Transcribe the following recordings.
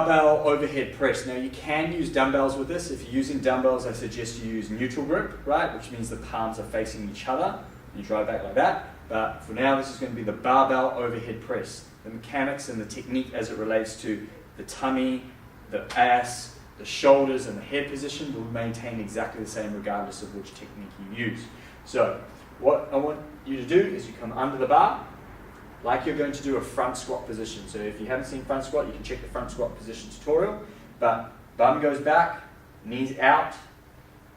Barbell overhead press. Now you can use dumbbells with this. If you're using dumbbells, I suggest you use neutral grip, right? Which means the palms are facing each other. You drive back like that. But for now, this is going to be the barbell overhead press. The mechanics and the technique as it relates to the tummy, the ass, the shoulders, and the head position will maintain exactly the same regardless of which technique you use. So what I want you to do is you come under the bar like you're going to do a front squat position. So if you haven't seen front squat, you can check the front squat position tutorial. But bum goes back, knees out,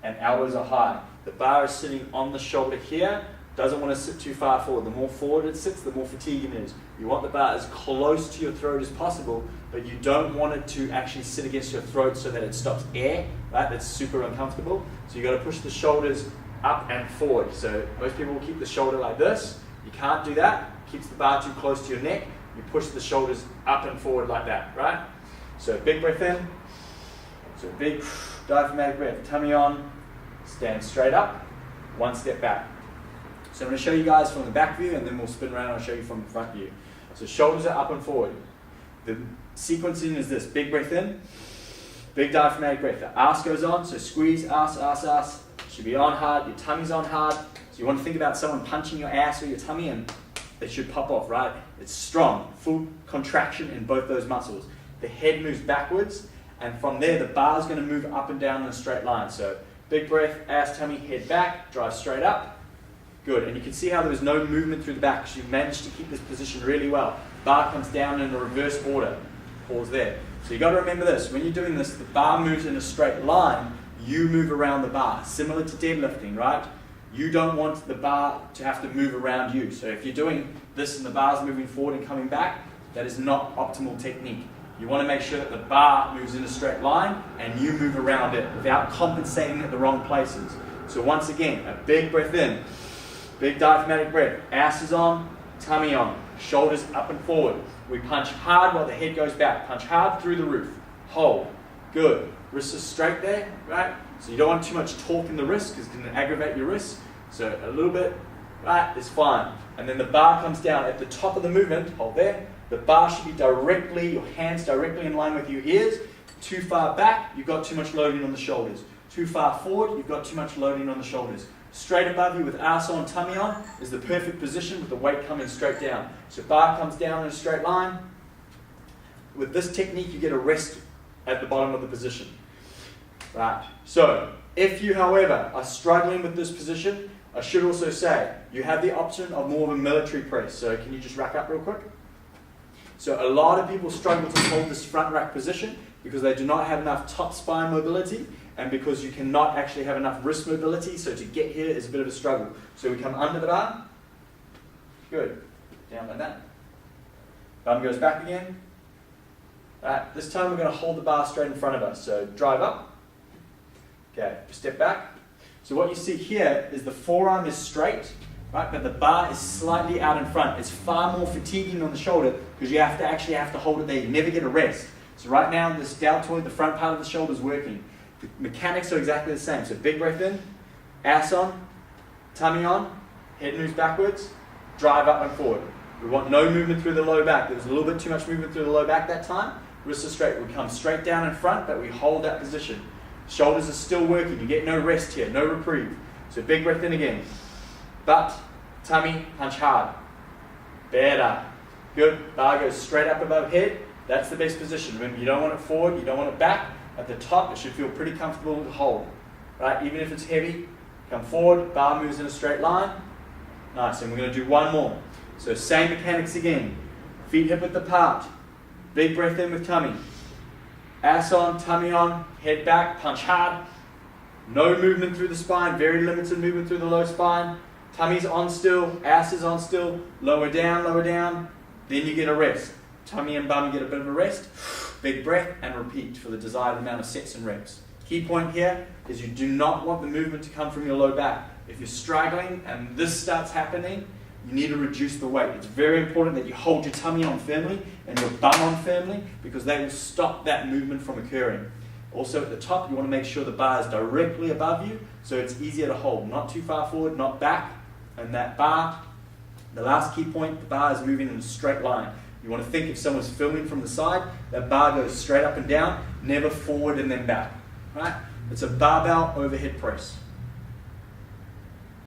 and elbows are high. The bar is sitting on the shoulder here. Doesn't want to sit too far forward. The more forward it sits, the more fatiguing it is. You want the bar as close to your throat as possible, but you don't want it to actually sit against your throat so that it stops air, right? That's super uncomfortable. So you got to push the shoulders up and forward. So most people will keep the shoulder like this. You can't do that. It keeps the bar too close to your neck. You push the shoulders up and forward like that, right? So big breath in. So big diaphragmatic breath. Tummy on. Stand straight up. One step back. So I'm going to show you guys from the back view, and then we'll spin around and I'll show you from the front view. So shoulders are up and forward. The sequencing is this: big breath in, big diaphragmatic breath. The ass goes on, so squeeze, ass. Should be on hard, your tummy's on hard. So you want to think about someone punching your ass or your tummy, and it should pop off, right? It's strong, full contraction in both those muscles. The head moves backwards, and from there the bar is going to move up and down in a straight line. So big breath, ass, tummy, head back, drive straight up. Good, and you can see how there was no movement through the back because you managed to keep this position really well. Bar comes down in a reverse order. Pause there. So you got to remember this: when you're doing this, the bar moves in a straight line, you move around the bar. Similar to deadlifting, right? You don't want the bar to have to move around you. So if you're doing this and the bar's moving forward and coming back, that is not optimal technique. You want to make sure that the bar moves in a straight line and you move around it without compensating at the wrong places. So once again, a big breath in. Big diaphragmatic breath. Ass is on, tummy on, shoulders up and forward. We punch hard while the head goes back. Punch hard through the roof. Hold. Good. Wrists are straight there, right? So you don't want too much torque in the wrist because it can aggravate your wrist. So a little bit, right, is fine. And then the bar comes down at the top of the movement. Hold there. The bar should be directly, your hands directly in line with your ears. Too far back, you've got too much loading on the shoulders. Too far forward, you've got too much loading on the shoulders. Straight above you with ass on, tummy on is the perfect position with the weight coming straight down. So bar comes down in a straight line. With this technique, you get a rest at the bottom of the position. Right. So if you, however, are struggling with this position, I should also say you have the option of more of a military press. So can you just rack up real quick? So a lot of people struggle to hold this front rack position because they do not have enough top spine mobility, and because you cannot actually have enough wrist mobility, so to get here is a bit of a struggle. So we come under the bar. Good. Down like that. Bum goes back again. Right. This time we're going to hold the bar straight in front of us. So drive up. Okay. Step back. So what you see here is the forearm is straight, right? But the bar is slightly out in front. It's far more fatiguing on the shoulder because you actually have to hold it there. You never get a rest. So right now this deltoid, the front part of the shoulder, is working. The mechanics are exactly the same. So big breath in, ass on, tummy on, head moves backwards, drive up and forward. We want no movement through the low back. There was a little bit too much movement through the low back that time. Wrists are straight. We come straight down in front, but we hold that position. Shoulders are still working. You get no rest here, no reprieve. So big breath in again. Butt, tummy, punch hard. Better. Good. Bar goes straight up above head. That's the best position. Remember, you don't want it forward, you don't want it back. At the top, it should feel pretty comfortable to hold. Right? Even if it's heavy, come forward, bar moves in a straight line. Nice, and we're going to do one more. So same mechanics again. Feet hip width apart. Big breath in with tummy. Ass on, tummy on, head back, punch hard. No movement through the spine, very limited movement through the low spine. Tummy's on still, ass is on still, lower down. Then you get a rest. Tummy and bum get a bit of a rest. Big breath and repeat for the desired amount of sets and reps. Key point here is you do not want the movement to come from your low back. If you're struggling and this starts happening, you need to reduce the weight. It's very important that you hold your tummy on firmly and your bum on firmly because they will stop that movement from occurring. Also at the top, you want to make sure the bar is directly above you so it's easier to hold. Not too far forward, not back. And that bar, the last key point, the bar is moving in a straight line. You want to think if someone's filming from the side, that bar goes straight up and down, never forward and then back. Right? It's a barbell overhead press.